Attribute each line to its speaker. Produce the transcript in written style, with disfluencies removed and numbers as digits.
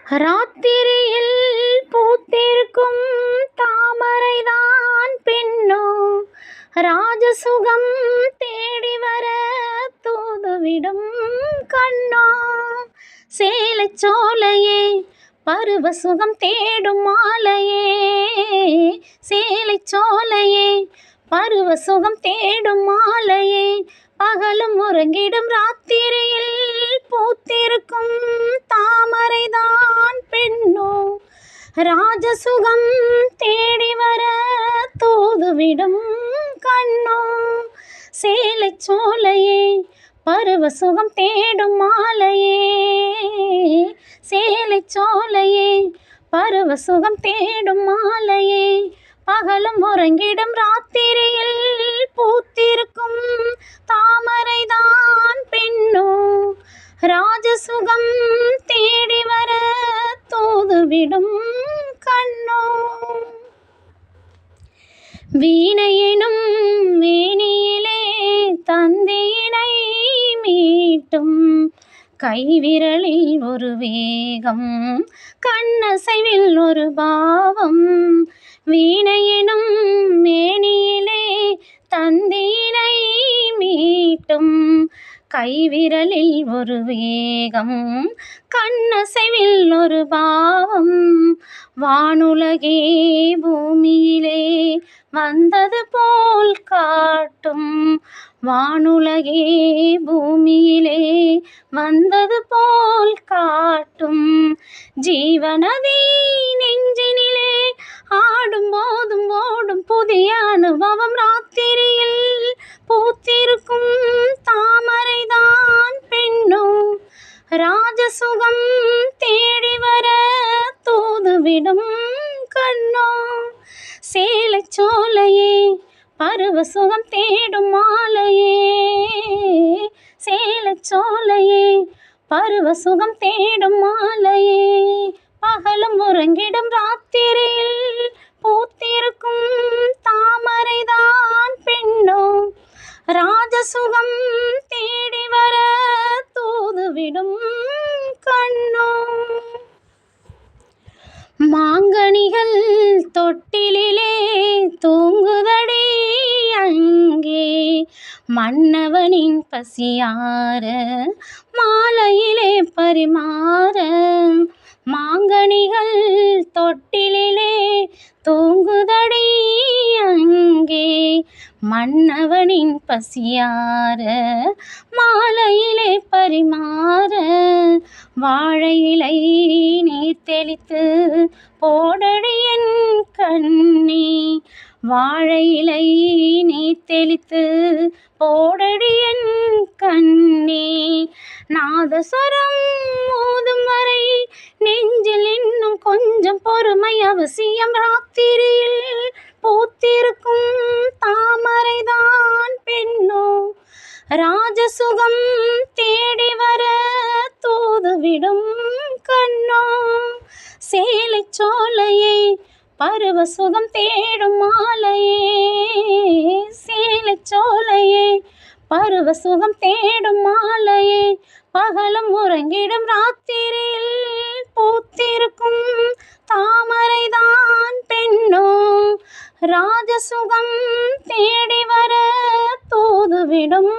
Speaker 1: ராத்திரியில் பூத்திருக்கும் தாமரைதான் பெண்ணோ, ராஜசுகம் தேடி வர தூதுவிடும் கண்ணோ. சேலைச் சோலையே பருவசுகம் தேடும் மாலையே, சேலைச் சோலையே பருவசுகம் தேடும் மாலையே. பகலும் உறங்கிடும் ராத்திரியில் பூத்திருக்கும் தாமரைதான் பெண்ணோ, ராஜசுகம் தேடி வர தூதுவிடும் கண்ணோ. சேலைச் சோலையே பருவசுகம் தேடும் மாலையே, சேலைச் சோலையே பருவசுகம் தேடும் மாலையே. பகலும் உறங்கிடும் ராத்திரியில் பூத்திருக்கும் தாமரைதான் பெண்ணோ, ராஜசுகம் தேடி வர தூதுவிடும் கண்ணோ. வீணையெனும் மேனியிலே தந்தியினை மீட்டும் கைவிரலில் ஒரு வேகம், கண்ணசைவில் ஒரு பாவம். வீணையெனும் மேனியிலே தந்தியினை மீட்டும் கைவிரலில் ஒரு வேகம், கண்ணசைவில் ஒரு பாவம். வானுலகே பூமியிலே வந்தது போல் காட்டும், வானுலகே பூமியிலே வந்தது போல் காட்டும். ஜீவநதி நெஞ்சினிலே ஆடும் போதும் ஓடும் புதிய அனுபவம். ராத்திரியில் பூத்திருக்கும் தாமரைதான் பெண்ணோ, ராஜசுகம் தேடி வர தூதுவிடும் கண்ணோ. சேலைச் சோலையே பருவசுகம் தேடும் மாலையே, சேலைச் சோலையே பருவசுகம் தேடும் மாலையே. பகலும் உறங்கிடும் ராத்திரியில் பூத்திருக்கும் தாமரைதான் பெண்ணோ, ராஜசுகம் தேடி வர தூதுவிடும் கண்ணோ. மாங்கனிகள் தொட்டிலிலே தூங்குதடி அங்கே, மன்னவனின் பசியார மாலையிலே பரிமாற. மாங்கனிகள் தொட்டிலிலே தூங்குதடி அங்கே, மன்னவனின் பசியார மாலையிலே பரிமாற. வாழை இலை நீர் தெளித்து போடடி என் கண்ணே, வாழை இலை நீர் தெளித்து போடடி என் கண்ணே. நாதஸ்வரம் மோதும் வரை நெஞ்சில் இன்னும் கொஞ்சம் பொறுமை அவசியம். ராத்திரியில் பூத்திருக்கும் தாமரைதான் பெண்ணோ, ராஜசுகம் தேடி வர தூதுவிடும் கண்ணோ. சேலைச் சோலையே பருவசுகம் தேடும் மாலையே, சேலைச் சோலையே பருவசுகம் தேடும் மாலையே. பகலும் உறங்கிடும் ராத்திரியில் பூத்திருக்கும் தாமரைதான் பெண்ணோ, ராஜசுகம் தேடி வர தூதுவிடும்